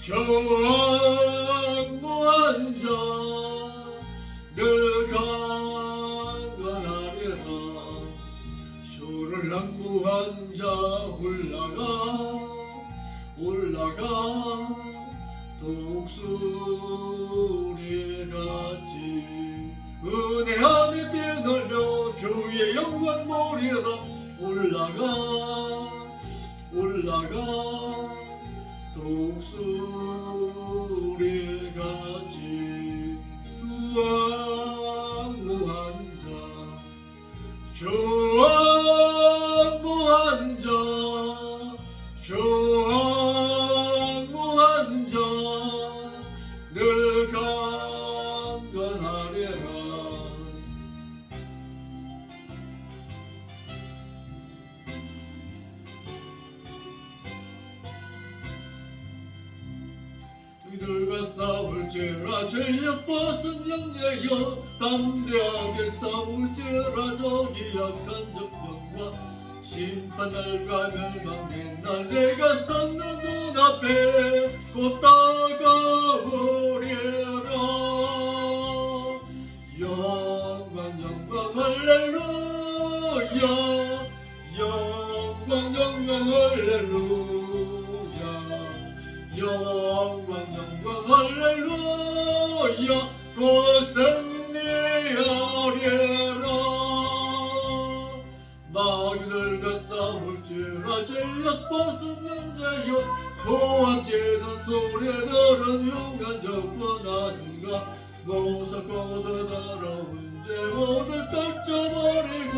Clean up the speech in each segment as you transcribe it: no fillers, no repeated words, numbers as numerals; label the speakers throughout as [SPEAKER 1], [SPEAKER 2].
[SPEAKER 1] 경무한 자 늘 강건하리라. 주를 낭무하는 자 올라가 독수리같이 은혜 안에 뛰놀며 주의 영광 보리라. 올라가 독수리같이 왕무하는 자 왕무하는 자 왕무하는 자 늘 강건하리라. 너희들과 싸울지라 죄악 벗은 형제여 담대하게 싸울지라. 저기 약한 적병과 심판날과 멸망의 날 내가 섰는 눈앞에 곧 다가오리라. 영광 할렐루야. 영광 할렐루야. 영광 할렐루야. 곧 승리하리라. 마귀들과 싸울지라. 죄악 벗은 형제여 고함치는 노래들은 용한 접근하는가. 무섭고도 더러운 죄모들 떨쳐버리고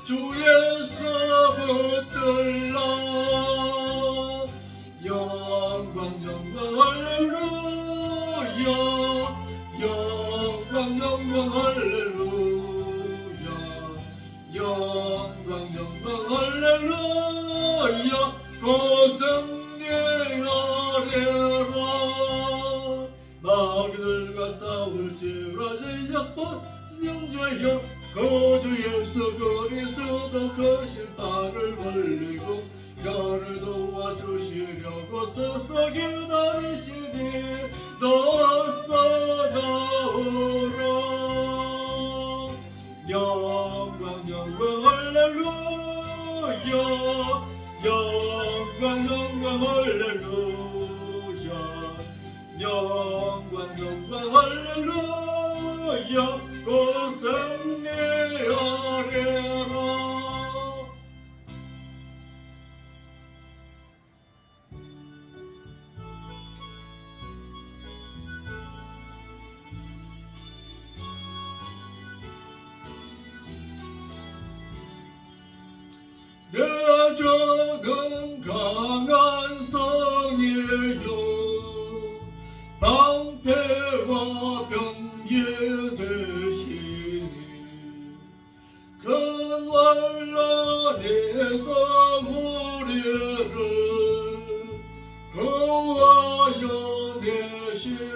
[SPEAKER 1] 주에서 붙들라. 영광 할렐루야. 영광 할렐루야. 영광 할렐루야. 곧 승리하리라. 마귀들과 싸울지라. 죄악 벗은 형제여 그 주 예수 그리스도 크신 팔을 벌리고 너를 도와주시려고 서서 기다리시니 너서 나오라. 영광 할렐루야. 영광 할렐루야. 영광 할렐루야. 곧 승리하리라. 내 저는 강한 성이요 방패와 병기 되시니 큰 환난에서 우리를 구하여 내시리로다.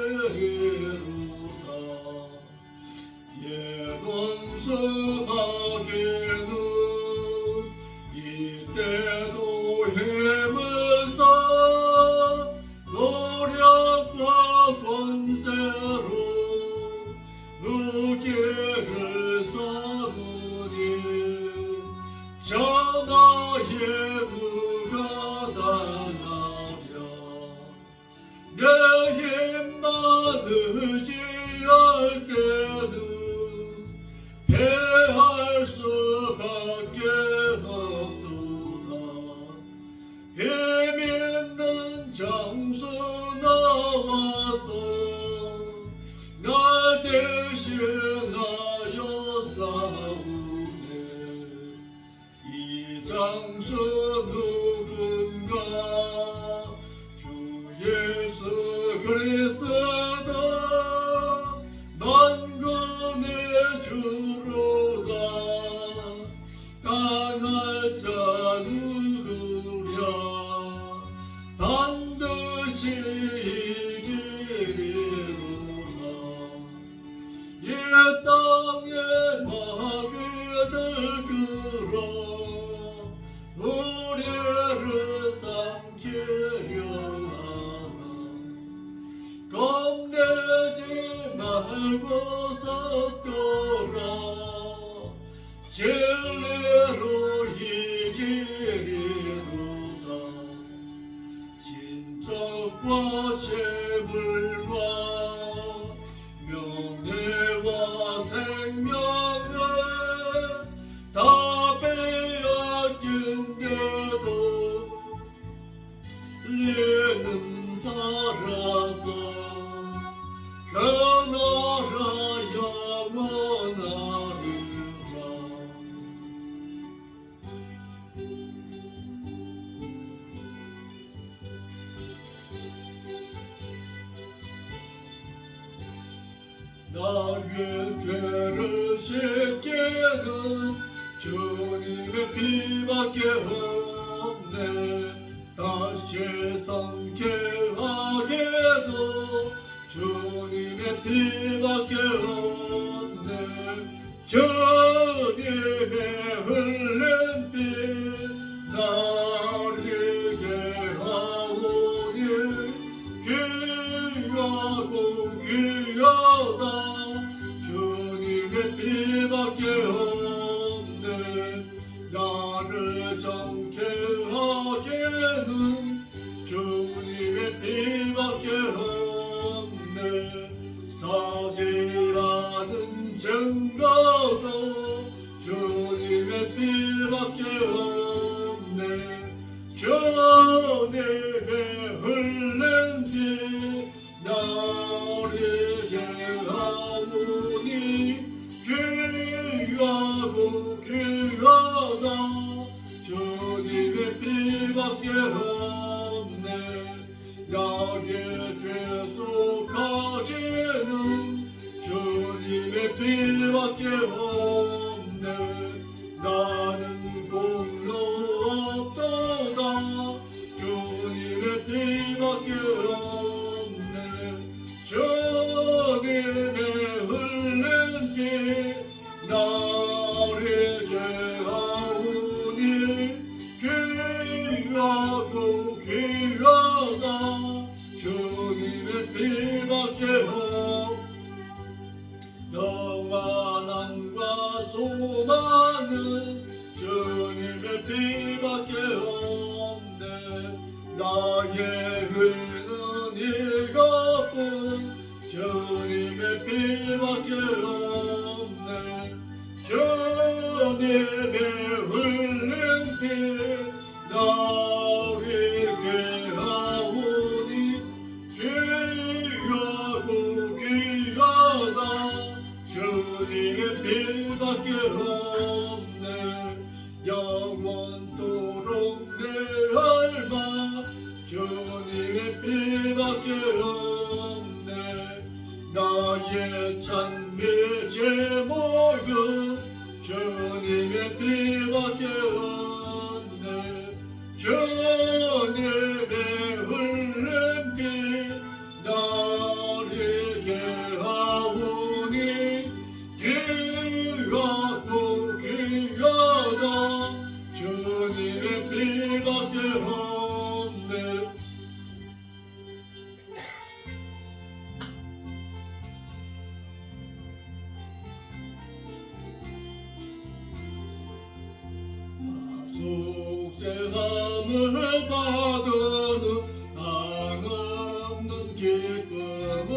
[SPEAKER 1] 예돈수마게는 이때도 힘을 써 노력과 권세로 무게를 쌓으니 전하의 누가 당하며 내 힘만 의지할 때는 패할 수밖에 없도다. 힘 있는 장수 나와서 날 대신하여 싸우네. 이 장수 누군가 주 예수 그리스도 만군의 주로다. 당할 자 누구랴 반드시 이기리로다. 이 땅에 마귀들 끌어 우리를 삼키려 하나 알고 섰거라 진리로 이기리로다 진정과 재물과 명예와 생명을 다 빼앗긴데도 예는 살아서 그 나라 영원하리라 나의 죄를 씻기는 주님의 피밖에 없네 다시 성케하게도 주님의 피밖에 없네 주님의 흘린 피 나를 예하오니 귀하고 귀하다 주님의 피밖에 없네 나를 정케 하게는 주님의 피밖에 없네 사지 않은 증거도 주님의 피밖에 없네 주님의 흘린 피 나를 예하오니 귀하고 귀하다 주님의 피밖에 없네 나의 죄 속하기는 주님의 피밖에 없네 나는 공로 없도다 주님의 피밖에 없네 주님의 흘린 피 나를 예하오니 귀하고 귀하다 주님의 피밖에 없네 영원함과 소망은 주님의 피밖에 없네 나의 의는 이것뿐 주님의 피밖에 없네 주님의 흘린 피 나에게 하오니 귀하고 귀하다 주님의 피밖에 없네 영원토록 내 알바 주님의 피밖에 없네 나의 찬미 제목은 주님의 피밖에 없네 주님의 흘린 피 나에게 하오니 귀하고 귀하다 주님의 피밖에 없네 속죄함을 받은 한없는 기쁨은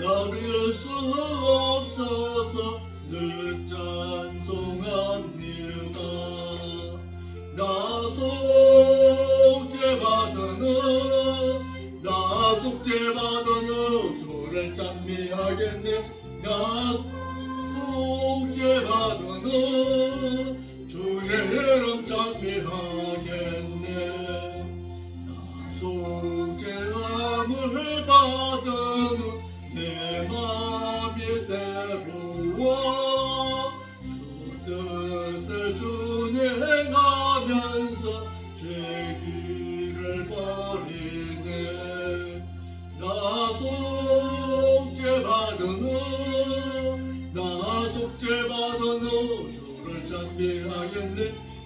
[SPEAKER 1] 여길 수 없어서 늘 찬송합니다 나 속죄받은 주를 찬미하겠네 나 속죄받은 주의 이름 찬미하겠네 나 속죄함을 받은 내 맘이 새로워 주 뜻을 준행하면서 죄 길을 버리네 나 속죄받은 주를 찬미하겠네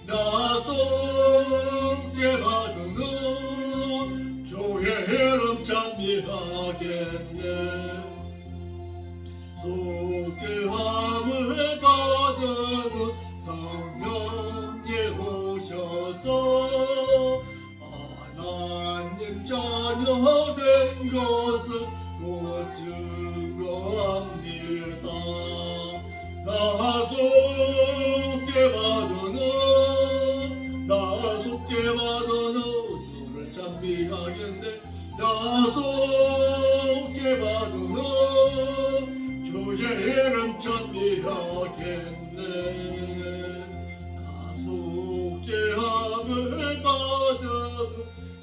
[SPEAKER 1] 나 주의 이름 찬미하겠네. 속죄함을 받은 성령이 오셔서 하나님 자녀 된 것을 곧 증거합니다. 나 속죄받은 주를 찬미하겠네. 나 속죄받은 주의 이름 찬미하겠네. 나 속죄함을 받은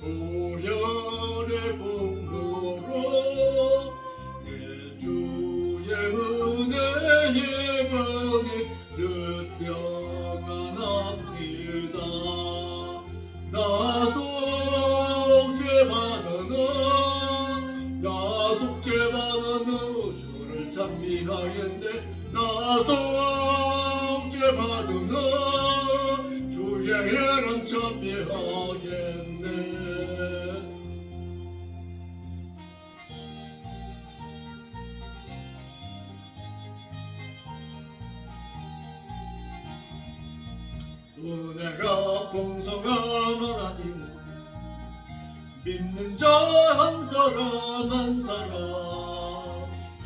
[SPEAKER 1] 보혈의 공로로 내 주의 은혜의 번이 늘 평안합니다. 나 속죄받은 주를 찬미하겠네. 나 속죄받은 주의 이름 찬미하겠네. 은혜가 풍성한 하나님은 믿는 자 한 사람 한 사람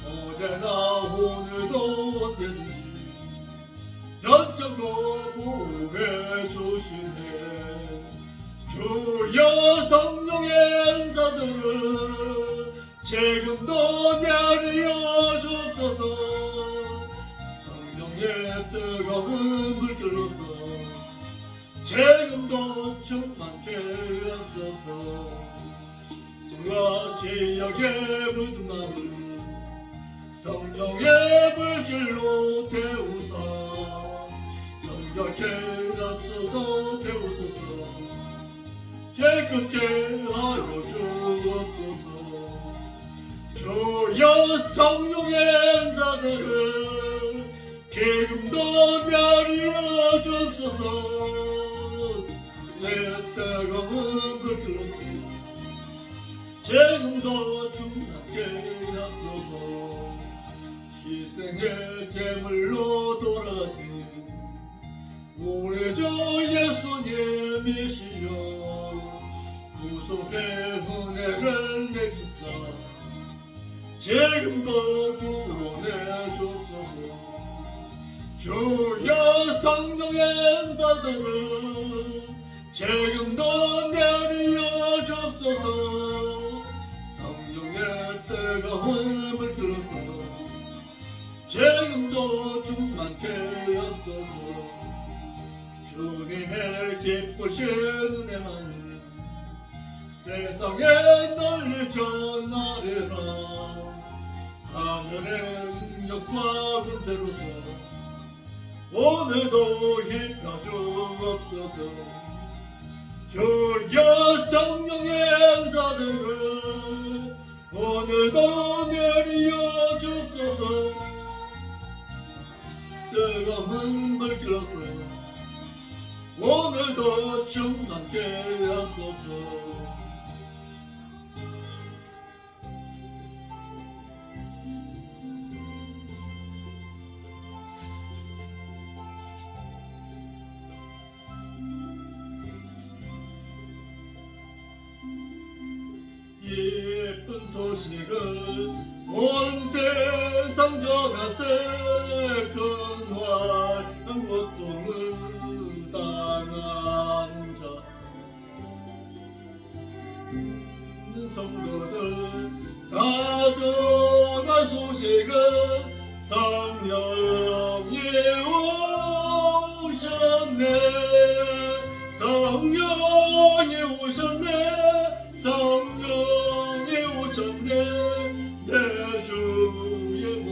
[SPEAKER 1] 어제나 오늘도 언제든지 변적으로 보호해 주시네. 주여 성령의 은사들을 지금도 내려 주옵소서. 성령의 뜨거운 불길로서 지금도 충만케 하소서. 주가 지역의 묻은 마음을 성령의 불길로 태우사 정결케 하소서. 태우소서. 깨끗게 하여 주옵소서. 주여 성령의 은사들을 지금도 내려 주옵소서. 내 뜨거운 불길로서 지금도 충만케 하소서. 희생의 제물로 돌아가신 우리 주 예수님이시여 구속의 은혜를 내주사 지금도 구원해 주옵소서. 주여 성령의 은사들을 지금도 내려 주옵소서. 성령의 뜨거운 불길로서 지금도 충만케 하소서. 주님의 기쁘신 은혜만을 세상에 널리 전하리라. 하늘의 능력과 권세로서 오늘도 힘펴 주옵소서. 주여 성령의 은사들을 오늘도 내려 주옵소서. 뜨거운 불길로서 오늘도 충만케 하소서. 예쁜 소식을 온 세상 전하세. 근활한 고통을 당하는 자 성도들 다 전할 소식은 성령이 오셨네. 성령이 오셨네. 성령이 오셨네. 내 주의 몸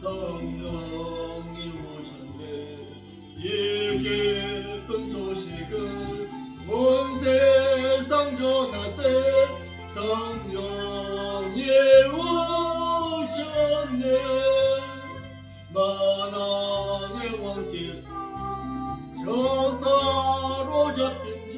[SPEAKER 1] 성령이 오셨네. 이 기쁜 소식을 온 세상 전하세. 성령이 오셨네. 만왕의 왕께서 저 사로잡힌 자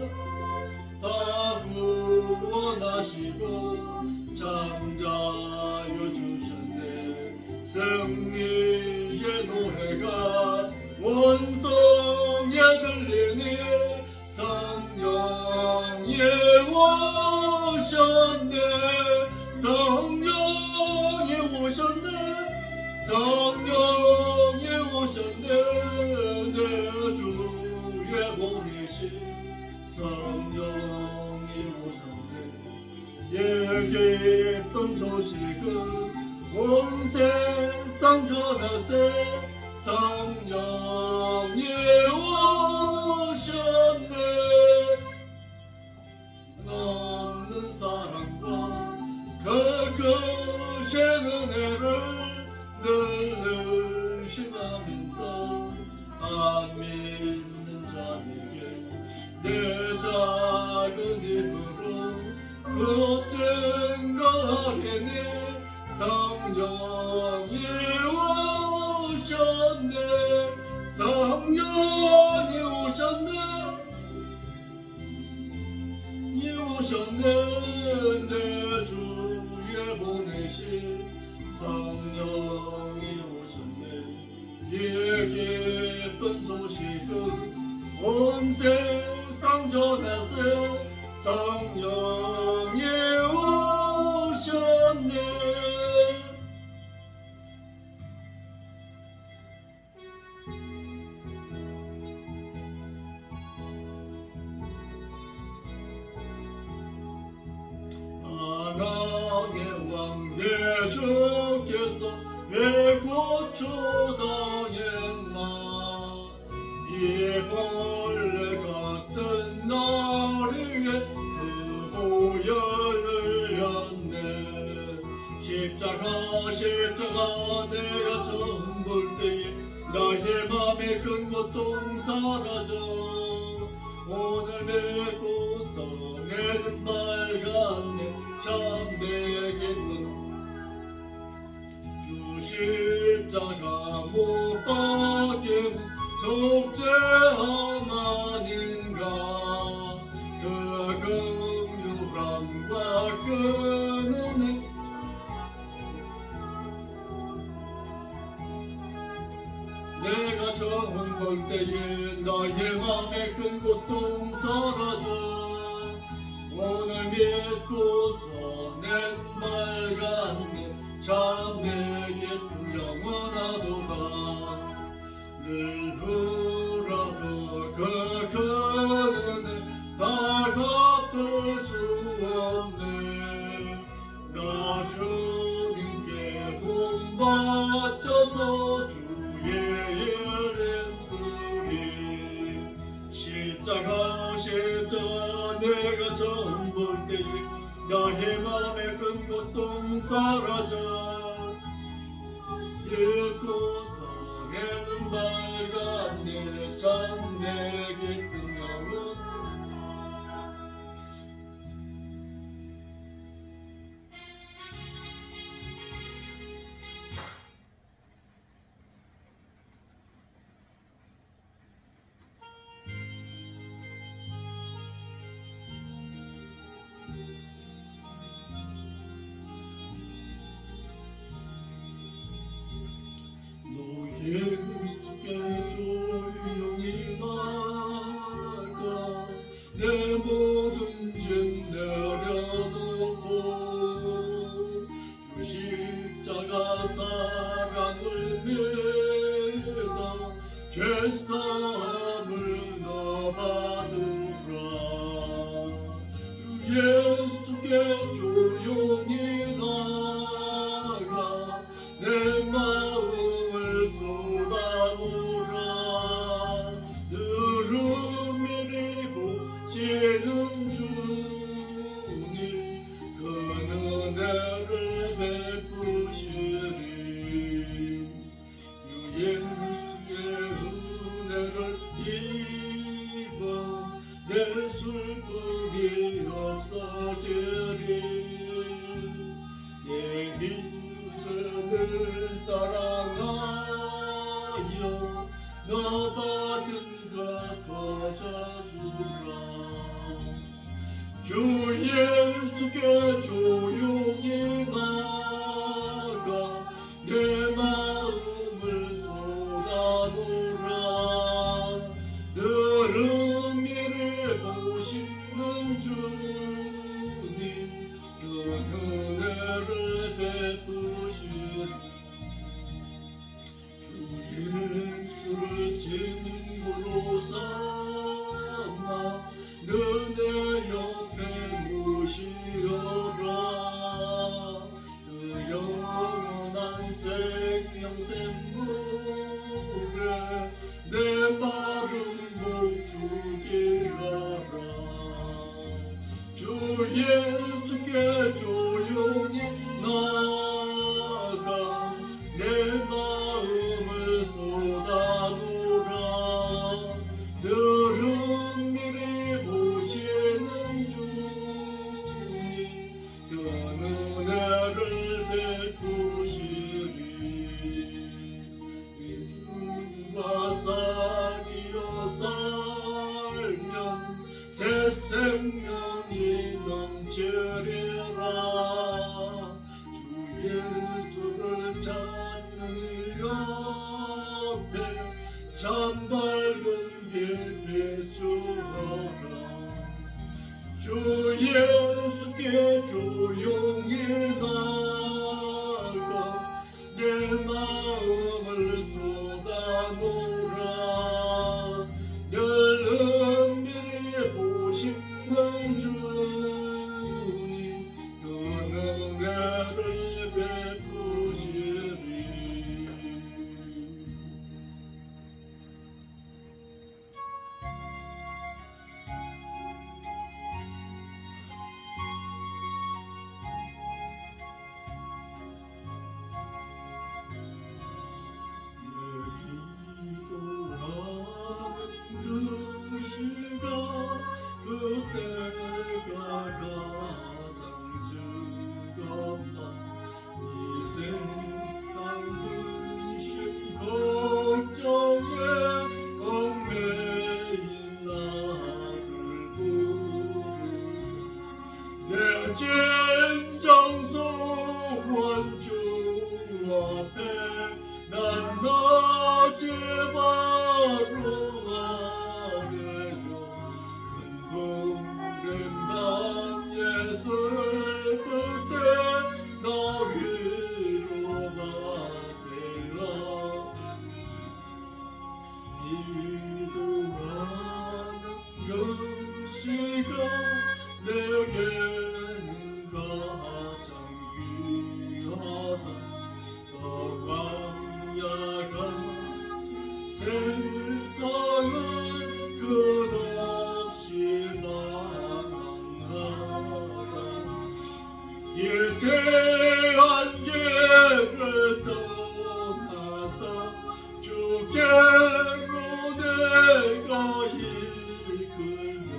[SPEAKER 1] 승리의 노래가 원성에 들리니 성령이 오셨네 성령이 오셨네 성령이 오셨네 내 주의 보내신 성령이 오셨네 이 기쁜 소식을 온 세상 전하세 성령이 오셨네 넘는 사랑과 그 크신 은혜를 늘 의심하면서 안 믿는 자에게 내 작은 힘으로 곧 증거하리니 성령이 오셨네 성령이 오셨네 이 오셨네 내 주에 보내신 성령이 오셨네 이 기쁜 소식을 온 세상 전하세 성령이 오셨네 만왕의 왕 내 주께서 왜 고초당했나 이 벌레 같은 나를 위해 그 보혈을 흘렸네 십자가 내가 처음 볼 때에 나의 맘에 큰 고통 사라져 오늘 내 고서 내 눈 밝았네 참내 기쁨 주 십자가 못 박힘은 속죄함 아닌가 그 긍휼함과 그 은혜 내가 처음 볼 때에 나의 맘에 큰 고통 사라져 오늘 믿고서 내 눈 밝았네 참 내 기쁨 영원하도다 늘 울어도 그 은혜 다 갚을 수 없네 나 주님께 본받쳐서 주의 일했으리 십자가 내가 처음 볼 때에 나의 맘에 큰 고통 사라져 잊고서 내 눈 밝았네 참 내 기쁜 영혼 예수께 조용히 나가 내 모든 짐 내려놓고 주 십자가 사랑을 믿어 죄사함을 너 받으라 주 예수께 조용히 나가 내 마음을 쏟아보라 늘은 미리고 지는 주님 그 은혜를 베푸시리 주 예수의 은혜를 입어 내 슬픔이 없어지리 내 이웃을 사랑하여 너 받은 것 거저주라 주 예수께 조용히 나가 내 맘 예수께 조용히 나가 내 마음을 쏟아놓으라. 늘은 미리 보시는 주님 그 은혜를 베푸시리. 주님과 사귀어 살면 새 생명이 넘치리라. 주 예수를 찾는 옆에 참 밝은 길 비추어라. 주 예수께 조용히 나가 내 마음을 쏟아놓으라. 늘 은밀히 보시는 주님 그 은혜를 베푸시리. 그 시간 그때가 가장 즐겁다. 이 세상 근심 걱정에 얽매인 나를 부르소. 내 진정 소원 주 앞에 난 낮에 바로 아래요. 큰 동랜 밤에 슬플 때 나 위로받으라. 기도하는 그 시간 내게는 가장 귀하다. 광야가 세상을 끝없이 방황하다. 이 대한 길을 떠나서 주께로 내가 이끌려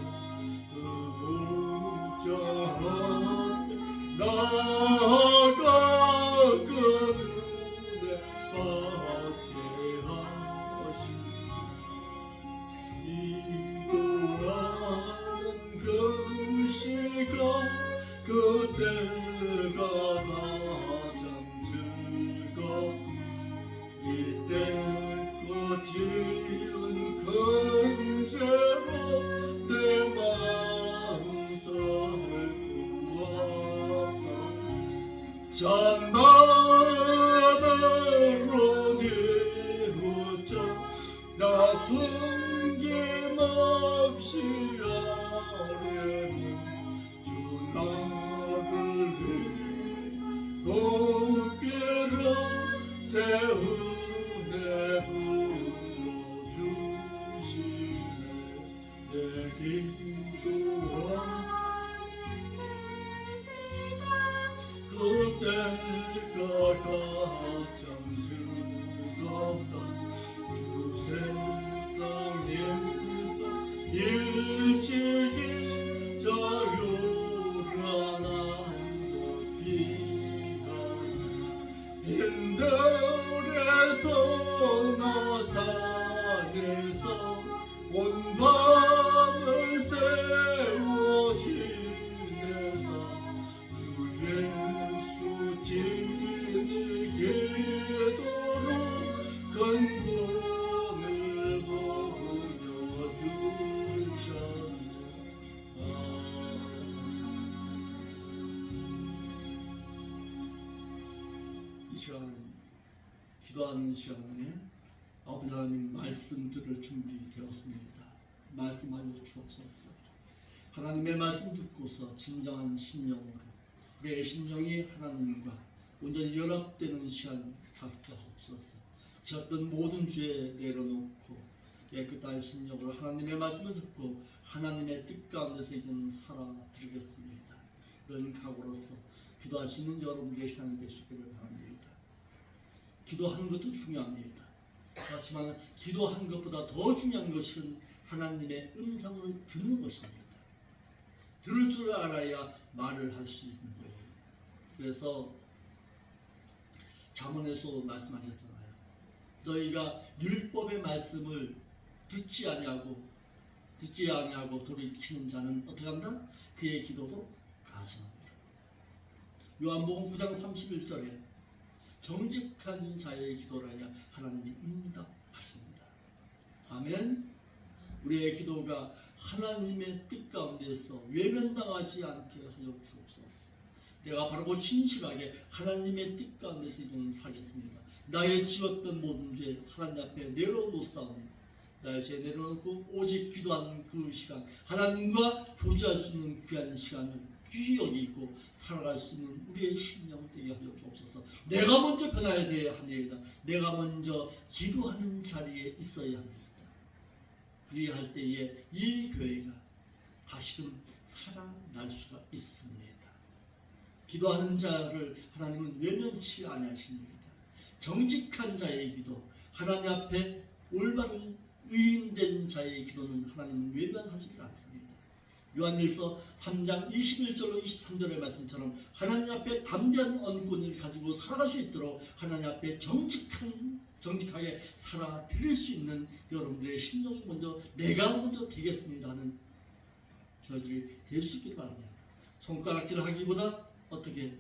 [SPEAKER 1] 그 보좌 나아가 그 은혜 받게 하시니. 기도하는 그 시간 그때가 가장 즐겁고 이때껏 지은 금죄로 내 마음 설구하다. 참마음으로 뉘우쳐 나 숨김없이 아뢰는 주 나를 높이려 새 은혜 부어주시네. 내 기도와 그때가 가장 즐겁다. 주 세상에서 일찍이 자유란한 빈들에서 나 산에서 온 밤을 세워 지내서 주 예수 진이 기도로 큰 돈을 보여주셨네. 이 시간 기도하는 시간에 아버지 하나님 말씀 들을 준비되었습니다. 말씀하여 주옵소서. 하나님의 말씀 듣고서 진정한 심령으로 우리의 심령이 하나님과 온전히 연합되는 시간 갖게 하옵소서. 지었던 모든 죄 내려놓고 깨끗한 심령으로 하나님의 말씀을 듣고 하나님의 뜻 가운데서 이제는 살아드리겠습니다. 이런 각오로서 기도할 수 있는 여러분들의 신앙이 될 수 있기를 바랍니다. 기도하는 것도 중요합니다. 그렇지만 기도하는 것보다 더 중요한 것은 하나님의 음성을 듣는 것입니다. 들을 줄 알아야 말을 할 수 있는 거예요. 그래서 잠언에서 말씀하셨잖아요. 너희가 율법의 말씀을 듣지 아니하고 돌이키는 자는 어떻게 한다? 그의 기도도 가증합니다. 요한복음 9장 31절에 정직한 자의 기도라야 하나님이 응답하신다. 아멘. 우리의 기도가 하나님의 뜻 가운데서 외면당하지 않게 하여 주옵소서. 내가 바르고 진실하게 하나님의 뜻 가운데서 이제는 살겠습니다. 나의 지었던 모든 죄 하나님 앞에 내려놓사오니 나의 죄 내려놓고 오직 기도하는 그 시간, 하나님과 교제할 수 있는 귀한 시간을 귀히 여기고 살아갈 수 있는 우리의 심령 되게 하여 주옵소서. 내가 먼저 변화해야 되어야 합니다. 내가 먼저 기도하는 자리에 있어야 합니다. 그리할 때에 이 교회가 다시금 살아날 수가 있습니다. 기도하는 자를 하나님은 외면치 아니하십니다. 정직한 자의 기도, 하나님 앞에 올바른 의인된 자의 기도는 하나님은 외면하지 않습니다. 요한일서 3장 21절로 23절의 말씀처럼 하나님 앞에 담대한 언권을 가지고 살아갈 수 있도록 하나님 앞에 정직하게 살아드릴 수 있는 여러분들의 심령이 먼저 내가 먼저 되겠습니다 하는 저희들이 될 수 있기를 바랍니다. 손가락질 하기보다 어떻게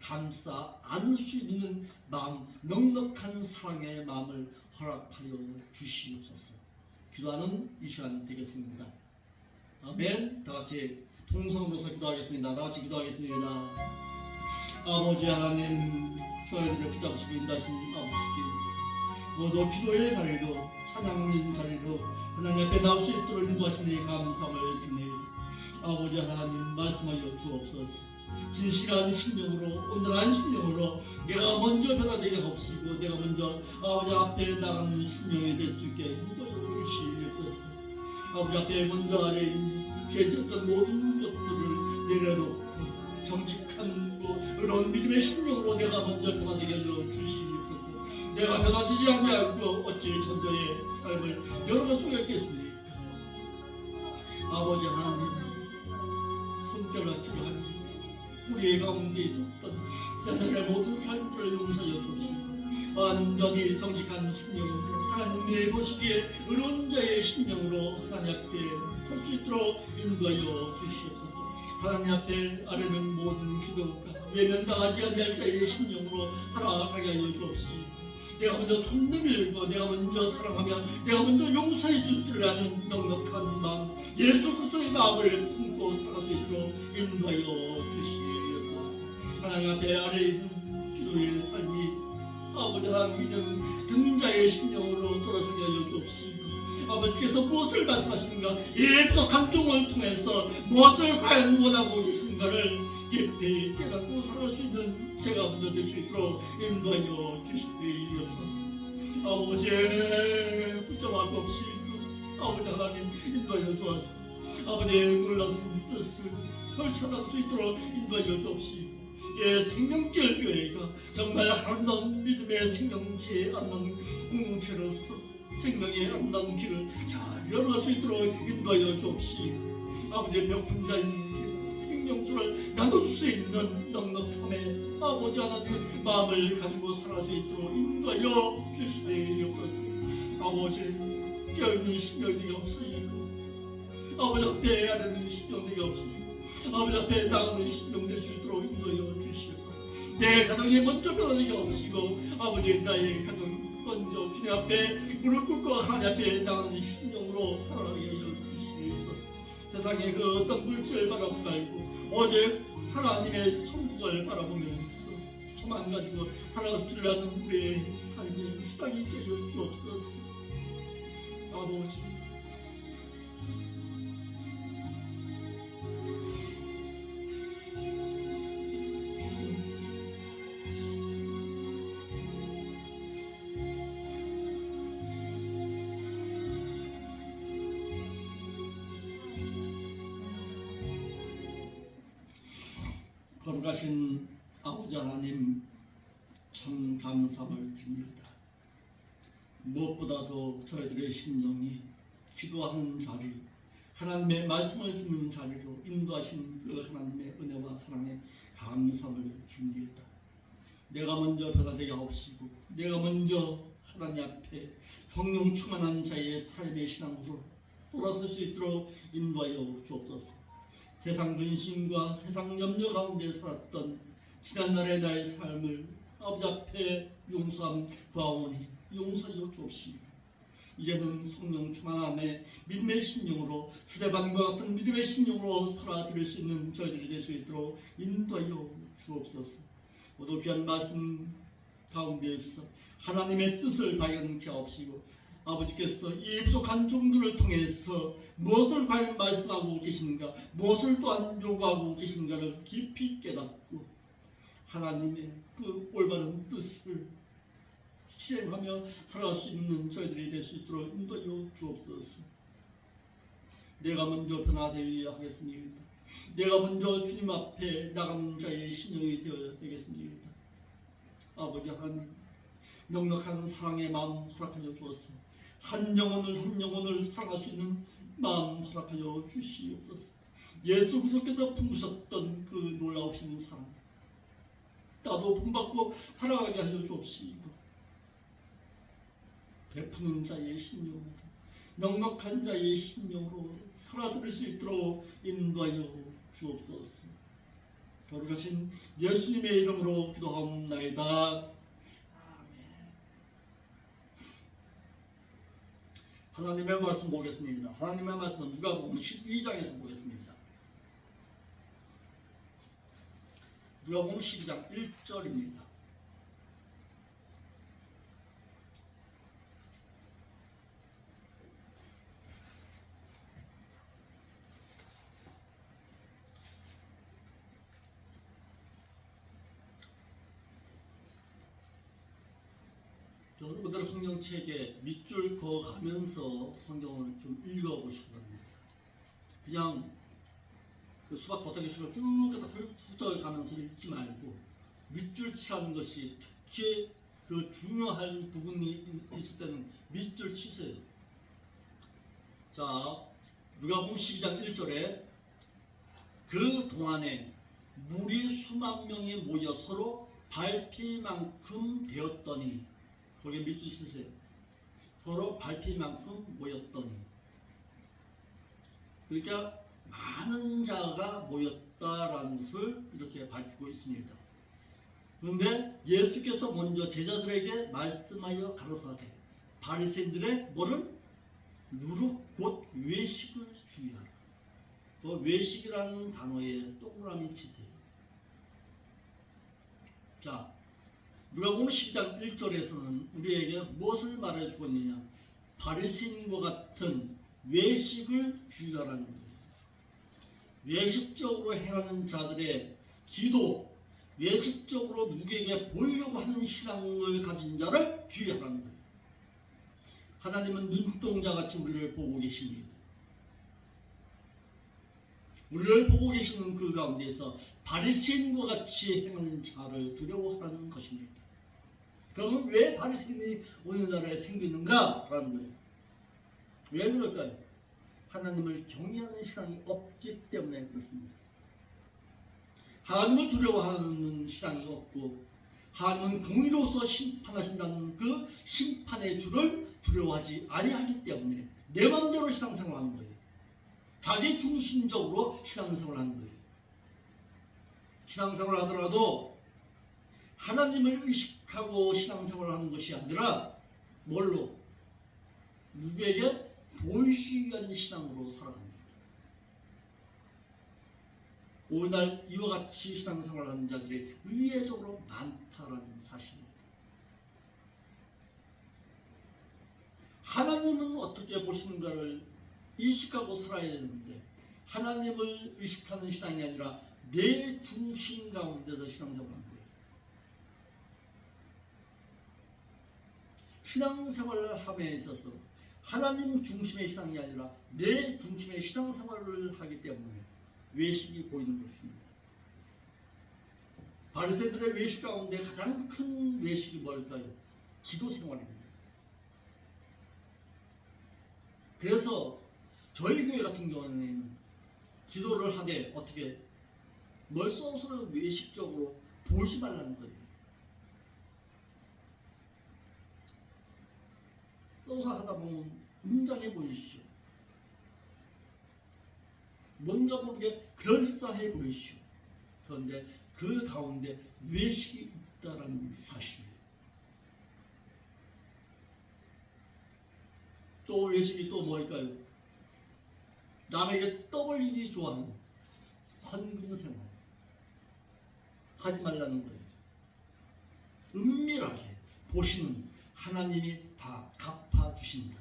[SPEAKER 1] 감싸 안을 수 있는 마음, 넉넉한 사랑의 마음을 허락하여 주시옵소서. 기도하는 이 시간 되겠습니다. 아멘. 다같이 통성으로서 기도하겠습니다. 다같이 기도하겠습니다. 아버지 하나님, 저희들을 붙잡으시고 인도하신 아버지께서 모두 기도의 자리로, 찬양의 자리로 하나님 앞에 나올 수 있도록 인도하시니 감사를 드립니다. 아버지 하나님, 말씀하여 주옵소서. 진실한 심령으로, 온전한 심령으로 내가 먼저 변화되게 하옵시고 내가 먼저 아버지 앞에 나가는 심령이 될 수 있게 인도해 주시옵소서. 아버지 앞에 먼저 아래 죄졌던 모든 것들을 내려놓고 정직한 그런 믿음의 심령으로 내가 먼저 변화되게 하여 주시옵소서. 내가 변화되지 아니하고 어찌 전도의 삶을 열어갈 수가 있겠습니까? 아버지 하나님, 손결하시며 하니 우리의 가운데 있었던 세상의 모든 삶들을 용서하여 주시고 완전히 정직한 심령으로 하나님의 보시기에 의로운 자의 심령으로 하나님 앞에 설 수 있도록 인도하여 주시옵소서. 하나님 앞에 아뢰는 모든 기도가 외면당하지 아니할 자의 심령으로 살아가게 하여 주옵시고 내가 먼저 손 내밀고 내가 먼저 사랑하며 내가 먼저 용서해 주리라는 넉넉한 마음, 예수 그리스도의 마음을 품고 살아갈 수 있도록 인도하여 주시옵소서. 하나님 앞에 아래 있는 기도의 삶이 아버지 하나님 이제는 듣는 자의 심령으로 돌아서게 하여 주옵시고 아버지께서 무엇을 말씀하시는가, 이 부족한 종을 통해서 무엇을 과연 원하고 계시는가를 깊이 깨닫고 살아갈 수 있는 제가 먼저 될 수 있도록 인도하여 주시옵소서. 아버지 붙잡아 주옵시고 아버지 하나님 인도하여 주옵소서. 아버지의 놀라운 뜻을 펼쳐나갈 수 있도록 인도하여 주옵시고 생명길 교회가 정말 아름다운 믿음의 생명체의 아름다운 공동체로서 생명의 아름다운 길을 잘 열어갈 수 있도록 인도하여 주옵시고 아버지의 배고픈 자인 생명수를 나눠줄 수 있는 넉넉함에 아버지 하나님 마음을 가지고 살아갈 수 있도록 인도하여 주시옵소서. 아버지 깨어있는 심령이 없이고 아버지 앞에 아뢰는 심령이 없이고 아버지 앞에 나가는 심령 될 수 있도록 인도하여 주시옵소서. 내 가정이 먼저 변하는 게 없이고 아버지 나의 가정 먼저 주님 앞에 무릎 꿇고 하나님 앞에 나가는 심령으로 살아가게 하여 주시옵소서. 세상의 그 어떤 물질을 바라보지 말고 오직 하나님의 천국을 바라보면서 소망 가지고 살아갈 줄 아는 우리의 삶의 시작이 되어 주옵소서. 아버지 거룩하신 아버지 하나님, 참 감사함을 드립니다. 무엇보다도 저희들의 심령이 기도하는 자리, 하나님의 말씀을 듣는 자리로 인도하신 그 하나님의 은혜와 사랑에 감사함을 드립니다. 내가 먼저 변화되게 하옵시고, 내가 먼저 하나님 앞에 성령 충만한 자의 삶의 신앙으로 돌아설 수 있도록 인도하여 주옵소서. 세상 근심과 세상 염려 가운데 살았던 지난날의 나의 삶을 아버지 앞에 용서함 구하오니 용서하여 주옵시고, 이제는 성령 충만함의 믿음의 심령으로 스데반과 같은 믿음의 심령으로 살아드릴 수 있는 저희들이 될 수 있도록 인도하여 주옵소서. 모두 귀한 말씀 가운데에서 하나님의 뜻을 발견케 하옵시고, 아버지께서 이 부족한 종들을 통해서 무엇을 과연 말씀하고 계신가, 무엇을 또한 요구하고 계신가를 깊이 깨닫고 하나님의 그 올바른 뜻을 실행하며 살아갈 수 있는 저희들이 될 수 있도록 인도하여 주옵소서. 내가 먼저 변화되어야 하겠습니다. 내가 먼저 주님 앞에 나가는 자의 신령이 되어야 되겠습니다. 아버지 하나님, 넉넉한 사랑의 마음 허락하여 주옵소서. 한 영혼을 사랑할 수 있는 마음 허락하여 주시옵소서. 예수 그리스도께서 품으셨던 그 놀라우신 사랑, 나도 본받고 살아가게 하여 주옵시고, 베푸는 자의 심령으로, 넉넉한 자의 심령으로 살아들일 수 있도록 인도하여 주옵소서. 거룩하신 예수님의 이름으로 기도하옵나이다. 하나님의 말씀 보겠습니다. 하나님의 말씀은 누가복음 12장에서 보겠습니다. 누가복음 12장 1절입니다. 여러분들 성경책에 밑줄 그어가면서 성경을 좀 읽어보시기 바랍니다. 그냥 그 수박 겉핥기식으로 쭉 훑어가면서 읽지 말고 밑줄 치는 것이, 특히 그 중요한 부분이 있을 때는 밑줄 치세요. 자, 누가복음 12장 1절에 그 동안에 물이 수만 명이 모여 서로 밟힐 만큼 되었더니, 거기에 밑줄 치세요. 서로 밟힐 만큼 모였더니, 그러니까 많은 자가 모였다라는 것을 이렇게 밝히고 있습니다. 그런데 예수께서 먼저 제자들에게 말씀하여 가라사대, 바리새인들의 뭐를? 누룩 곧 외식을 주의하라. 그 외식이라는 단어에 동그라미 치세요. 자, 누가복음 12장 1절에서는 우리에게 무엇을 말해주고 있느냐? 바리새인과 같은 외식을 주의하라는 거예요. 외식적으로 행하는 자들의 기도, 외식적으로 누구에게 보이려고 하는 신앙을 가진 자를 주의하라는 거예요. 하나님은 눈동자같이 우리를 보고 계십니다. 우리를 보고 계시는 그 가운데서 바리새인과 같이 행하는 자를 두려워하라는 것입니다. 그러면 왜 바리새인이 오늘날에 생기는가? 라는 거예요. 왜 그럴까요? 하나님을 경외하는 신앙이 없기 때문에 그렇습니다. 하나님을 두려워하는 신앙이 없고, 하나님은 공의로서 심판하신다는 그 심판의 주를 두려워하지 아니하기 때문에 내 맘대로 신앙생활하는 거예요. 자기 중심적으로 신앙생활하는 거예요. 신앙생활을 하더라도 하나님을 의식하고 신앙생활을 하는 것이 아니라 뭘로? 누구에게 보이기 위한 신앙으로 살아갑니다. 오늘날 이와 같이 신앙생활을 하는 자들이 의외적으로 많다라는 사실입니다. 하나님은 어떻게 보시는가를 의식하고 살아야 되는데, 하나님을 의식하는 신앙이 아니라 내 중심 가운데서 신앙생활을 하는 거예요. 신앙생활을 함에 있어서 하나님 중심의 신앙이 아니라 내 중심의 신앙생활을 하기 때문에 외식이 보이는 것입니다. 바리새인들의 외식 가운데 가장 큰 외식이 뭘까요? 기도 생활입니다. 그래서 저희 교회 같은 경우에는 기도를 하되 어떻게 뭘 써서 외식적으로 보지 말라는 거예요. 써서 하다 보면 웅장해 보이시죠. 뭔가 모르게 그럴싸해 보이시죠. 그런데 그 가운데 외식이 있다라는 사실입니다. 또 외식이 또 뭘까요? 남에게 떠벌리기 좋아하는 헌금 생활 하지 말라는 거예요. 은밀하게 보시는 하나님이 다 갚아주신다.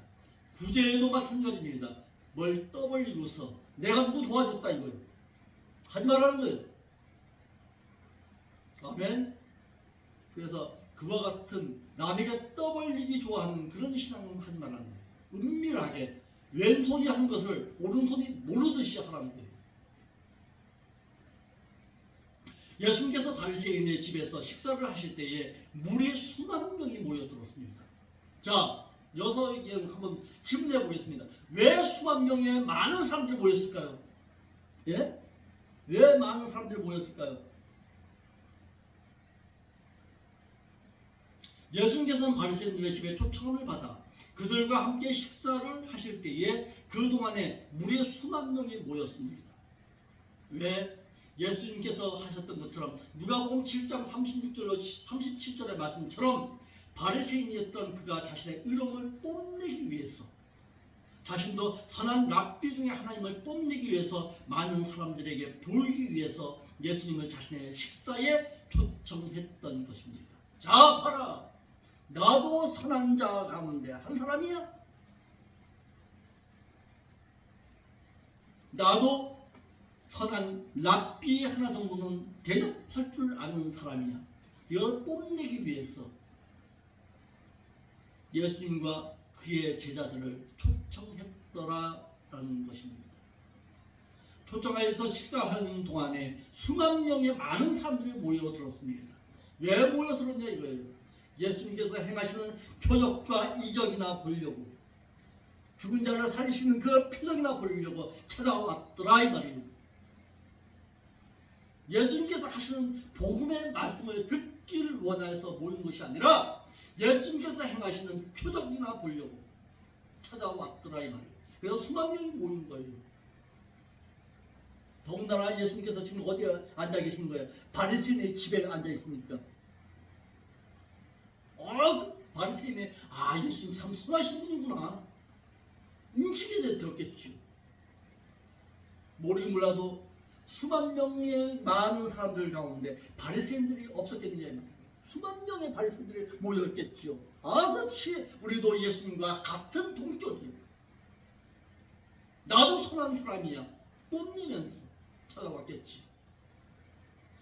[SPEAKER 1] 구제에도 마찬가지입니다. 뭘 떠벌리고서 내가 누구 도와줬다 이거예요. 하지 말라는 거예요. 아멘. 그래서 그와 같은 남에게 떠벌리기 좋아하는 그런 신앙은 하지 말라는 거예요. 은밀하게 왼손이 한 것을 오른손이 모르듯이 하라는 거예요. 예수님께서 바리새인의 집에서 식사를 하실 때에 무리의 수만 명이 모여들었습니다. 자, 여기서 한번 질문해 보겠습니다. 왜 수만 명의 많은 사람들이 모였을까요? 예? 왜 많은 사람들이 모였을까요? 예수님께서는 바리새인들의 집에 초청을 받아 그들과 함께 식사를 하실 때에 그동안에 무리의 수만 명이 모였습니다. 왜? 예수님께서 하셨던 것처럼 누가복음 7장 36절로 37절의 말씀처럼 바리새인이었던 그가 자신의 의로움을 뽐내기 위해서 자신도 선한 랍비 중에 하나님을 뽐내기 위해서 많은 사람들에게 보이기 위해서 예수님을 자신의 식사에 초청했던 것입니다. 자, 봐라. 나도 선한 자 가운데 한 사람이야. 나도 선한 랍비 하나 정도는 대접할 줄 아는 사람이야. 이걸 뽐내기 위해서 예수님과 그의 제자들을 초청했더라라는 것입니다. 초청하여서 식사하는 동안에 수만 명의 많은 사람들이 모여들었습니다. 왜 모여들었냐 이거예요. 예수님께서 행하시는 표적과 이적이나 보려고, 죽은 자를 살리시는 그 표적이나 보려고 찾아왔더라 이 말이에요. 예수님께서 하시는 복음의 말씀을 듣기를 원해서 모인 것이 아니라 예수님께서 행하시는 표적이나 보려고 찾아왔더라 이 말이에요. 그래서 수만 명이 모인 거예요. 더군다나 예수님께서 지금 어디에 앉아 계신 거예요? 바리새인의 집에 앉아 있습니까? 바리새인의 예수님 참 선하신 분이구나 인식이 들었겠죠. 모르긴 몰라도 수만 명의 많은 사람들 가운데 바리새인들이 없었겠느냐. 수만 명의 바리새인들이 모였겠죠. 그렇지. 우리도 예수님과 같은 동격이에요. 나도 선한 사람이야 뽐내면서 찾아왔겠지.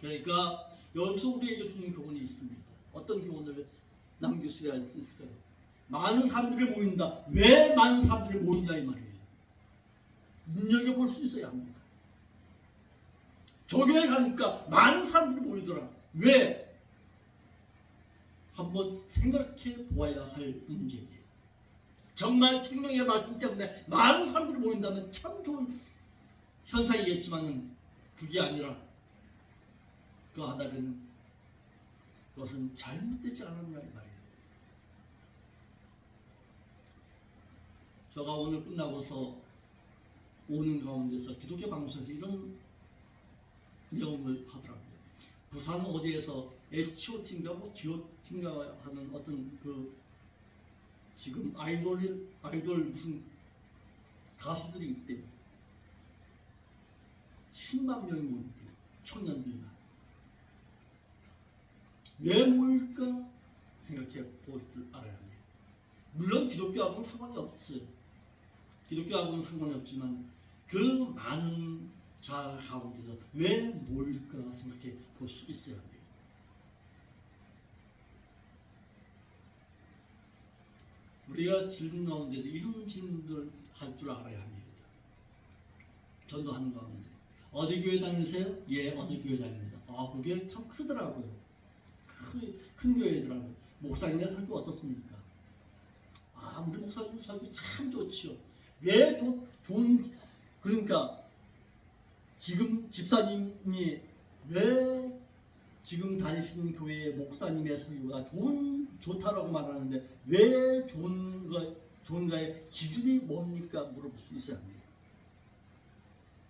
[SPEAKER 1] 그러니까 여기서 우리에게 주는 교훈이 있습니다. 어떤 교훈을 남길 수가 있을까요? 많은 사람들이 모인다. 왜 많은 사람들이 모이냐 이 말이에요. 눈여겨볼 수 있어야 합니다. 조교회 가니까 많은 사람들이 모이더라. 왜? 한번 생각해 보아야 할 문제입니다. 정말 생명의 말씀 때문에 많은 사람들이 모인다면 참 좋은 현상이겠지만은 그게 아니라 그 하다가는 그것은 잘못되지 않았냐 이 말이에요. 제가 오늘 끝나고서 오는 가운데서 기독교 방송에서 이런 내용을 하더라고요. 부산 어디에서 H.O.T인가 뭐 G.O.T인가 하는 어떤 그 지금 아이돌 무슨 가수들이 있대요. 10만 명이 모인대요. 청년들만. 왜 모일까 생각해 볼 줄 알아야 합니다. 물론 기독교하고는 상관이 없어요. 기독교하고는 상관이 없지만 그 많은 자 가운데서 왜 모일까 생각해 볼 수 있어야 합니다. 우리가 질문 가운데서 이런 질문들을 할 줄 알아야 합니다. 전도하는 가운데 어디 교회 다니세요? 예, 어디 교회 다닙니다. 그게 참 크더라고요. 큰 교회더라고요. 목사님의 설교 어떻습니까? 우리 목사님 설교 참 좋지요. 왜 좋은, 그러니까 지금 집사님이 왜 지금 다니시는 교회의 목사님의 설교가 좋다라고 말하는데 왜 좋은가의 기준이 뭡니까? 물어볼 수 있어야 합니다.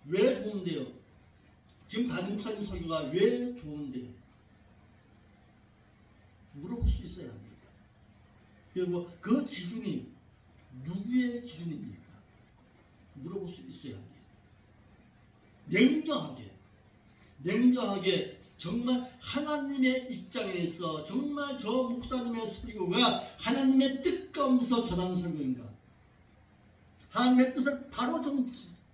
[SPEAKER 1] 왜 좋은데요? 지금 담임 목사님 설교가 왜 좋은데요? 물어볼 수 있어야 합니다. 그리고 그 기준이 누구의 기준입니까? 물어볼 수 있어야 합니다. 냉정하게 정말 하나님의 입장에서 정말 저 목사님의 설교가 하나님의 뜻 가운데서 전하는 설교인가? 하나님의 뜻을 바로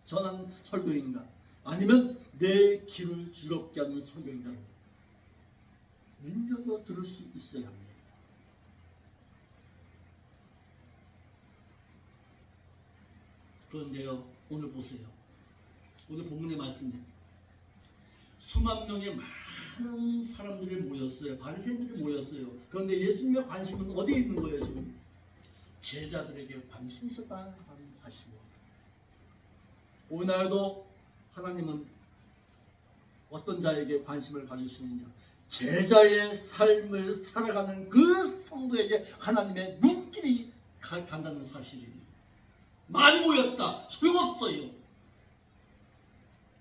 [SPEAKER 1] 전하는 설교인가? 아니면 내 귀를 즐겁게 하는 설교인가? 눈여겨 들을 수 있어야 합니다. 그런데요, 오늘 보세요. 오늘 본문의 말씀에 수만 명의 많은 사람들이 모였어요. 바리새인들이 모였어요. 그런데 예수님의 관심은 어디에 있는 거예요? 지금 제자들에게 관심이 있었다는 사실입니다. 오늘날도 하나님은 어떤 자에게 관심을 가지시느냐? 제자의 삶을 살아가는 그 성도에게 하나님의 눈길이 간다는 사실이에요. 많이 모였다. 소용없어요.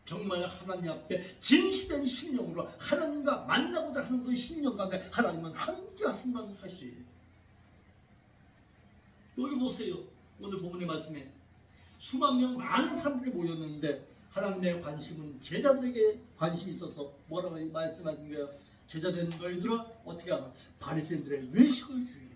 [SPEAKER 1] 정말 하나님 앞에 진실된 심령으로 하나님과 만나고자 하는 그 심령 가운데 하나님은 함께 하신다는 사실이에요. 여기 보세요. 오늘 본문의 말씀에 수만 명 많은 사람들이 모였는데 하나님의 관심은 제자들에게 관심이 있어서 뭐라고 말씀하신 거예요? 제자된 너희들은 어떻게 하나? 바리새인들의 외식을 주의해.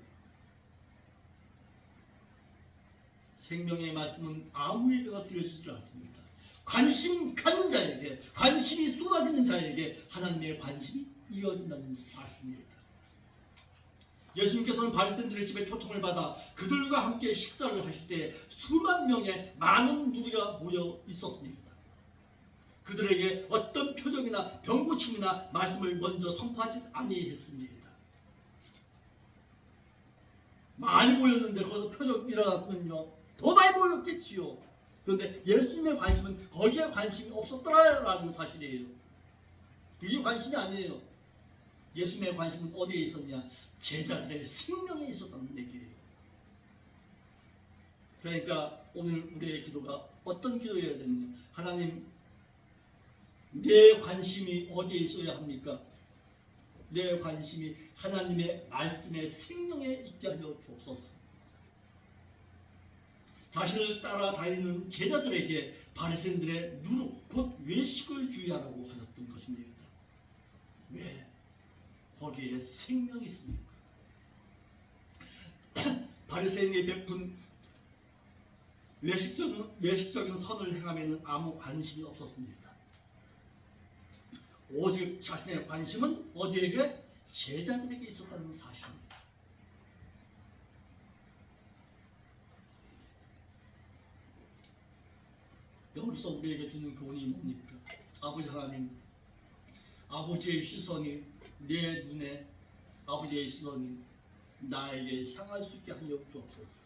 [SPEAKER 1] 생명의 말씀은 아무에게나 들려지지 않습니다. 관심 갖는 자에게, 관심이 쏟아지는 자에게 하나님의 관심이 이어진다는 사실입니다. 예수님께서는 바리새인들의 집에 초청을 받아 그들과 함께 식사를 하실 때 수만 명의 많은 무리가 모여 있었습니다. 그들에게 어떤 표적이나 병고침이나 말씀을 먼저 선포하지 아니했습니다. 많이 모였는데 거기서 표적 일어났으면요 더 많이 모였겠지요. 그런데 예수님의 관심은 거기에 관심이 없었더라라는 사실이에요. 그게 관심이 아니에요. 예수님의 관심은 어디에 있었냐? 제자들의 생명에 있었다는 얘기예요. 그러니까 오늘 우리의 기도가 어떤 기도여야 되느냐? 하나님, 내 관심이 어디에 있어야 합니까? 내 관심이 하나님의 말씀의 생명에 있게 하여 주옵소서. 자신을 따라다니는 제자들에게 바리새인들의 누룩 곧 외식을 주의하라고 하셨던 것입니다. 왜? 거기에 생명이 있습니까? 바리새인이 베푼 외식적인 선을 행함에는 아무 관심이 없었습니다. 오직 자신의 관심은 어디에게? 제자들에게 있었다는 사실입니다. 여기서 우리에게 주는 교훈이 뭡니까? 아버지 하나님, 아버지의 시선이 내 눈에, 아버지의 시선이 나에게 향할 수 있게 하여 주옵소서.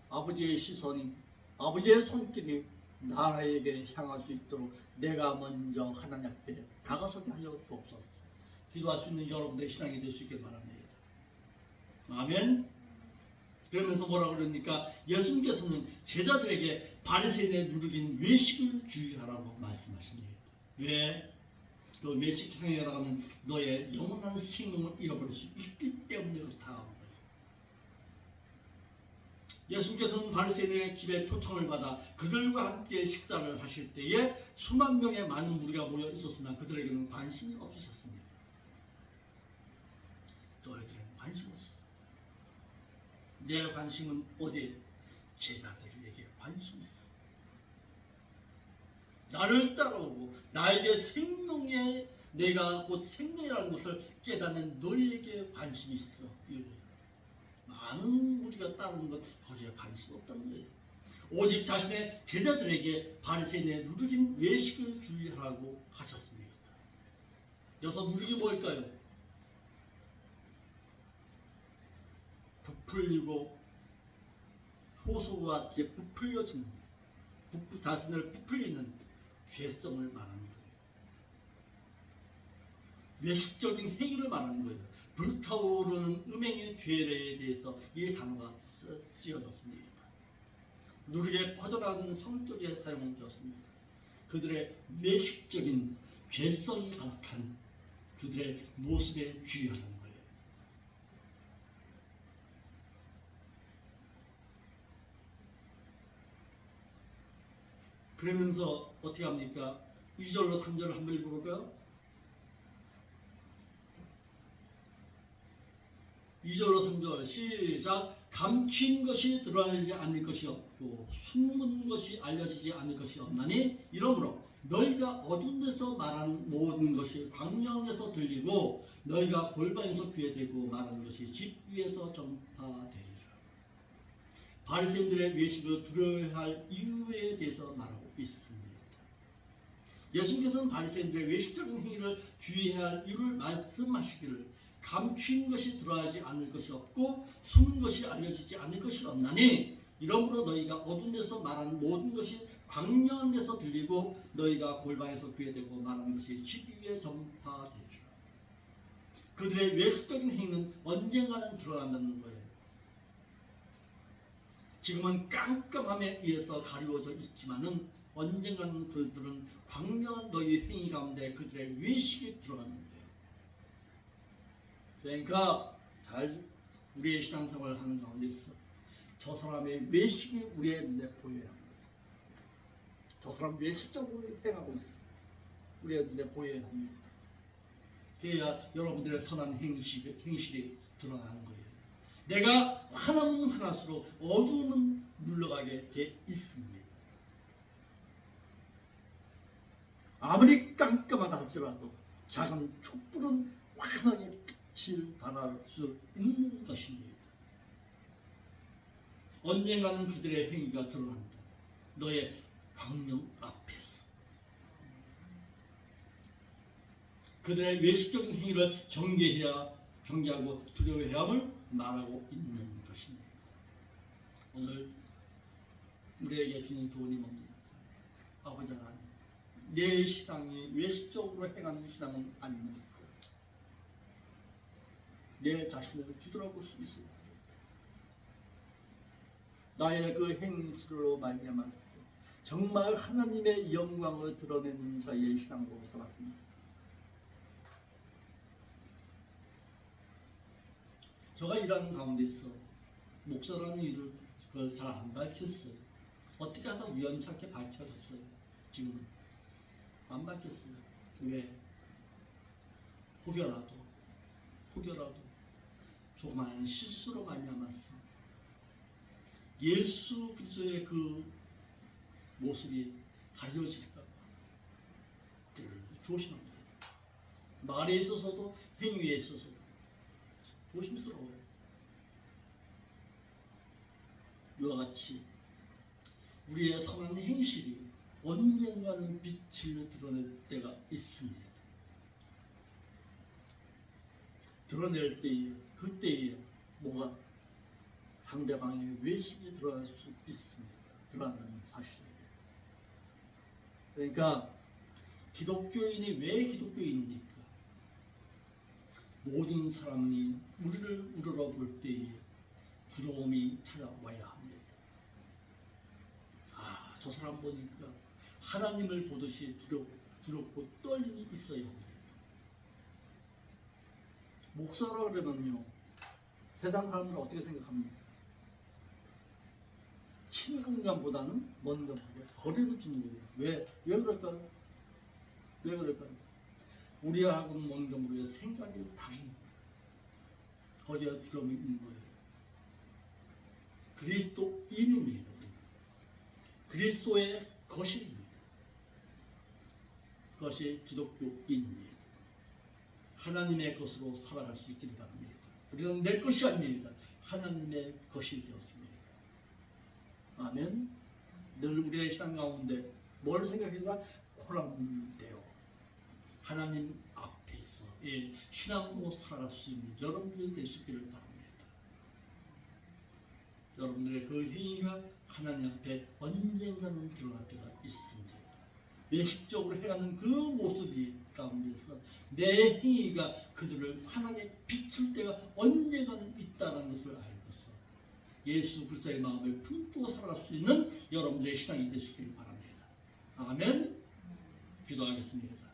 [SPEAKER 1] 아버지의 시선이, 아버지의 손길이 나에게 향할 수 있도록 내가 먼저 하나님 앞에 다가서게 하여 주옵소서. 기도할 수 있는 여러분의 신앙이 될 수 있길 바랍니다. 아멘. 그러면서 뭐라 그러니까 예수님께서는 제자들에게 바리새인의 누룩인 외식을 주의하라고 말씀하십니다. 왜? 그 외식 향해 나가는 너의 영원한 생명을 잃어버릴 수 있기 때문에 그렇다 하는 거예요. 예수님께서는 바리새인의 집에 초청을 받아 그들과 함께 식사를 하실 때에 수만 명의 많은 무리가 모여 있었으나 그들에게는 관심이 없으셨습니다. 너희들은 관심 없어. 내 관심은 어디에? 제자들에게 관심이 있어. 나를 따라오고 나에게 생명의, 내가 곧 생명이라는 것을 깨닫는 너희에게 관심이 있어. 많은 무리가 따르는 것, 거기에 관심이 없다는 거예요. 오직 자신의 제자들에게 바리새인의 누룩인 외식을 주의하라고 하셨습니다. 여기서 누룩이 뭘까요? 부풀리고 호소와 뒤에 부풀려지는, 자신을 부풀리는 죄성을 말하는 거예요. 외식적인 행위를 말하는 거예요. 불타오르는 음행의 죄에 대해서 이 단어가 쓰여졌습니다. 누룩에 퍼져나가는 성격에 사용되었습니다. 그들의 외식적인 죄성이 가득한 그들의 모습에 주의하는 거예요. 그러면서 어떻게 합니까? 2절로 3절을 한번 읽어볼까요? 2절로 3절 시작. 감춘 것이 드러나지 않을 것이 없고 숨은 것이 알려지지 않을 것이 없나니 이러므로 너희가 어두운 데서 말하는 모든 것이 광명 데서 들리고 너희가 골방에서 귀에 대고 말하는 것이 집 위에서 전파되리라. 바리새인들의 외식을 두려워할 이유에 대해서 말하고 있습니다. 예수님께서는 바리새인들의 외식적인 행위를 주의해야 할 이유를 말씀하시기를 감춘 것이 드러나지 않을 것이 없고 숨은 것이 알려지지 않을 것이 없나니 이러므로 너희가 어두운 데서 말하는 모든 것이 광명한 데서 들리고 너희가 골방에서 귀에 대고 말하는 것이 집 위에 전파되리라. 그들의 외식적인 행위는 언젠가는 드러난다는 거예요. 지금은 깜깜함에 의해서 가리워져 있지만은 언젠가는 그들은 광명한 너희 행위 가운데 그들의 외식이 드러나는 거예요. 그러니까 잘 우리의 신앙생활을 하는 가운데 있어 저 사람의 외식이 우리의 눈에 보여야 합니다. 저 사람 외식적으로 행하고 있어. 우리의 눈에 보여야 합니다. 그래야 여러분들의 선한 행실이 드러나는 거예요. 내가 화나면 화날수록 어두움은 물러가게 돼 있습니다. 아무리 깜깜하다 할지라도 작은 촛불은 환하게 빛을 발할 수 있는 것입니다. 언젠가는 그들의 행위가 드러난다. 너의 광명 앞에서. 그들의 외식적인 행위를 경계하고 두려워해야 함을 말하고 있는 것입니다. 오늘 우리에게 주는 조언이 뭡니까? 아버지 하나님, 내 신앙이 외식적으로 행하는 신앙은 아닙니다. 내 자신을 뒤돌아볼 수 있습니다. 나의 그 행실로 말미암아서 정말 하나님의 영광을 드러내는 저의 신앙으로 살았습니다. 제가 일하는 가운데서 목사라는 일을 잘 안 밝혔어요. 어떻게 하다 우연찮게 밝혀졌어요. 지금은 안 밝혔어요. 왜? 혹여라도 조그마한 실수로 말미암아서 예수 그리스도의 그 모습이 가려질까 봐 조심합니다. 말에 있어서도 행위에 있어서도 조심스러워요. 이와 같이 우리의 선한 행실이 언젠가는 빛을 드러낼 때가 있습니다. 드러낼 때에 그때에 뭐가 상대방의 외식이 드러날 수 있습니다. 드러난다는 사실이에요. 그러니까 기독교인이 왜 기독교인입니까? 모든 사람이 우리를 우러러 볼 때에 두려움이 찾아와야 합니다. 아, 저 사람 보니까 하나님을 보듯이 두렵고 떨림이 있어야 합니다. 목사라 그러면요, 세상 사람들은 어떻게 생각합니까? 친근감보다는 먼 감보다 거리를 두는 거예요. 왜 그럴까요? 왜 그럴까요? 우리하고는 먼 감으로 생각이 다른 거기에 두려움이 있는 거예요. 그리스도인입니다. 그리스도의 것입니다. 그것이 기독교인입니다. 하나님의 것으로 살아갈 수 있기를 바랍니다. 우리는 내 것이 아닙니다. 하나님의 것이 되었습니다. 아멘. 늘 우리의 신앙 가운데 뭘 생각해야 코람되어 하나님 앞에서 신앙으로 살아갈 수 있는 여러분들이 될 수 있기를 바랍니다. 여러분들의 그 행위가 하나님 앞에 언젠가는 드러날 때가 있습니다. 외식적으로 해가는 그 모습이 가운데서 내 행위가 그들을 환하게 비출 때가 언젠가는 있다는 것을 알고서 예수 그리스도의 마음을 품고 살아갈 수 있는 여러분들의 신앙이 되시길 바랍니다. 아멘. 기도하겠습니다.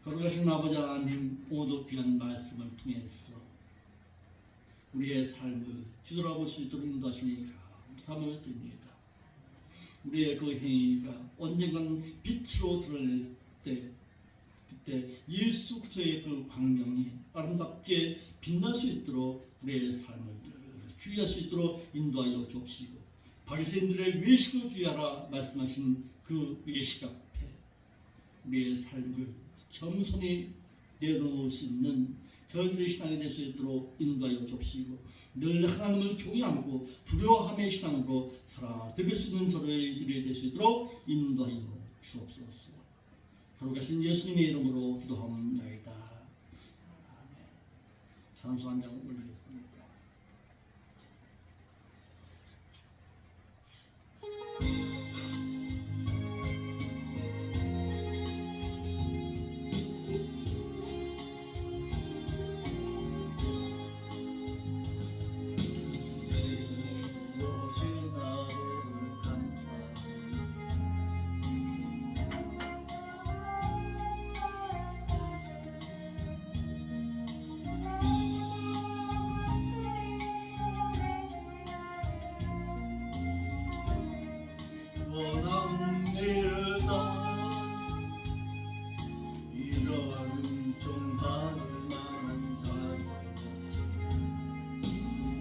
[SPEAKER 1] 거룩하신 아버지 하나님, 오늘도 귀한 말씀을 통해서 우리의 삶을 뒤돌아볼 수 있도록 인도하시니 감사함을 드립니다. 우리의 그 행위가 언젠가는 빛으로 드러낼 때, 그때 예수 그리스도의 그 광명이 아름답게 빛날 수 있도록 우리의 삶을 주의할 수 있도록 인도하여 주옵시고, 바리새인들의 외식을 주의하라 말씀하신 그 외식 앞에 우리의 삶을 겸손히 내놓을 수 있는 저희들의 신앙이 될 수 있도록 인도하여 주옵시고, 늘 하나님을 경외하고 두려워함의 신앙으로 살아드릴 수 있는 저희들이 될 수 있도록 인도하여 주옵소서. 거룩하신 예수님의 이름으로 기도하옵나이다. 아멘. 찬송 한 장 올리겠습니다.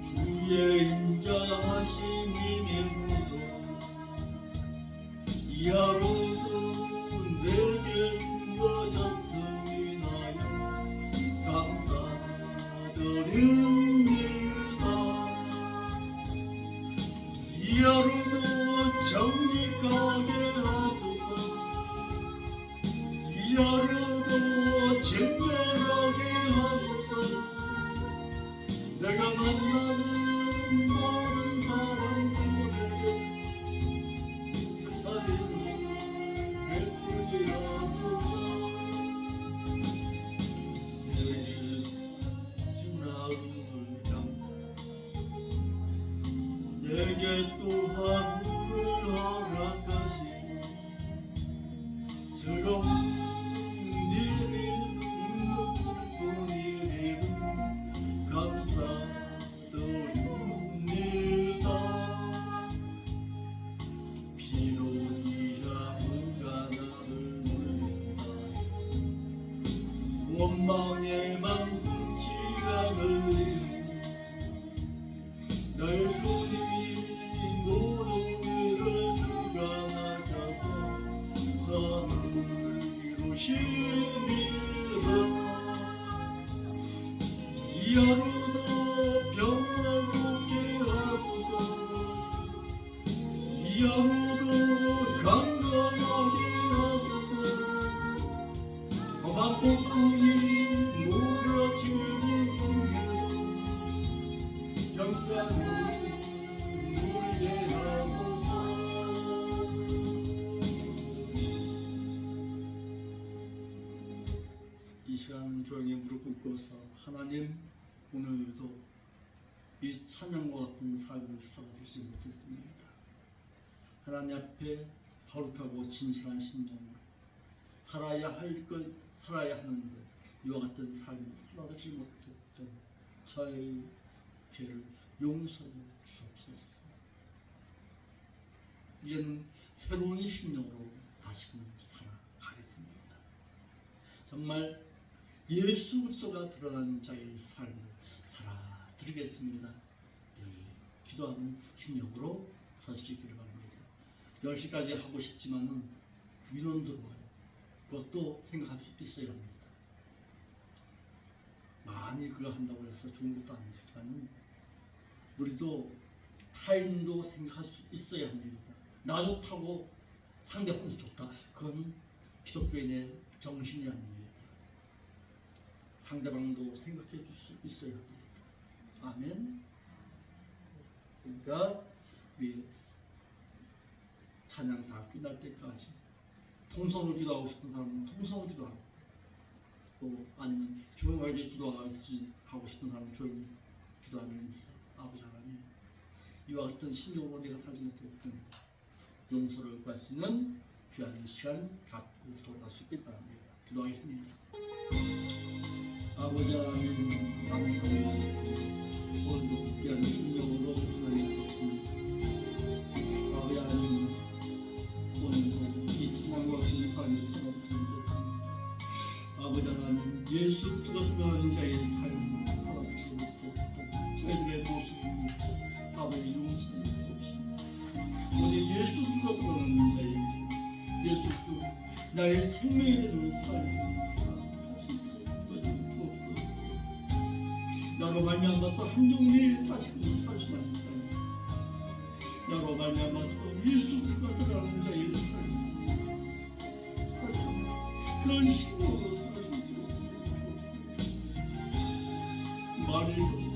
[SPEAKER 1] 주의 인자하심이 맹고도 이 하루도 내게 주어졌음이나요 감사드립니다. 이 하루도 정직하게 하소서. 이 하루도 정결하게 하소서. 내가 만나는 모든 사람들에게 은혜를 베풀게 하소서. 내게 주신 하루를 감사합니다. 내게 또 하루를 허락하시고 즐거운 일이 슬픈 일이 감사드립니다. 비로지 아무가 나를 물린다. 원망에만 붙지 않으니 나의 손이 모든 일을 주가 맞아서 선을 이루십니다. 이 하루도 평안하게 하소서. 이 하루도 강건하게 하소서. 험한 폭풍이 몰아치는 중에도 평강을 누리게 하소서. 이 시간 조용히 무릎 꿇고서 하나님, 오늘도 이 찬양과 같은 삶을 살아들지 못했습니다. 하나님 앞에 거룩하고 진실한 심령으로 살아야 할 것 살아야 하는데 이와 같은 삶을 살아들지 못했던 저의 죄를 용서해 주옵소서. 이제는 새로운 심령으로 다시금 살아가겠습니다. 정말 예수 그리스도가 드러나는 자의 삶을 살아드리겠습니다. 늘 기도하는 심령으로 설 수 있기를 바랍니다. 10시까지 하고 싶지만은 민원 들어와요. 그것도 생각할 수 있어야 합니다. 많이 그거 한다고 해서 좋은 것도 아니지만은 우리도 타인도 생각할 수 있어야 합니다. 나 좋다고 상대방도 좋다. 그건 기독교인의 정신이 아닙니다. 상대방도 생각해 줄 수 있어야 합니다. 아멘. 그러니까 우리 찬양 다 끝날 때까지 통성으로 기도하고 싶은 사람은 통성으로 기도하고, 또 아니면 조용하게 기도하고 싶은 사람은 조용히 기도하면서 아버지 하나님, 이와 같은 심령으로 내가 살지 못했던 용서를 구할 수 있는 귀한 시간 갖고 돌아갈 수 있길 바랍니다. 기도하겠습니다. 아버지 하나님, 감사합니다. 오늘도 귀한 심령으로 하나님 뵙습니다. 아버지 하나님, 오늘도 이 찬양과 같은 삶을 살아주십니다. 아버지 하나님, 예수 그리스도 들어가는 자의 삶을 살아주지 못했고 저희들의 모습을 믿고 아버지 용서해 주옵시고, 오늘 예수 그리스도 들어가는 자의 삶, 예수 그리스도 나의 생명이 되는 삶을 나로 말미암아서 한종일 다시금 살 수만 있다니, 나로 말미암아서 예수 그리스도가 들어가는 자의 삶을 살수 그런 신으로 살아주시고 말에 있어서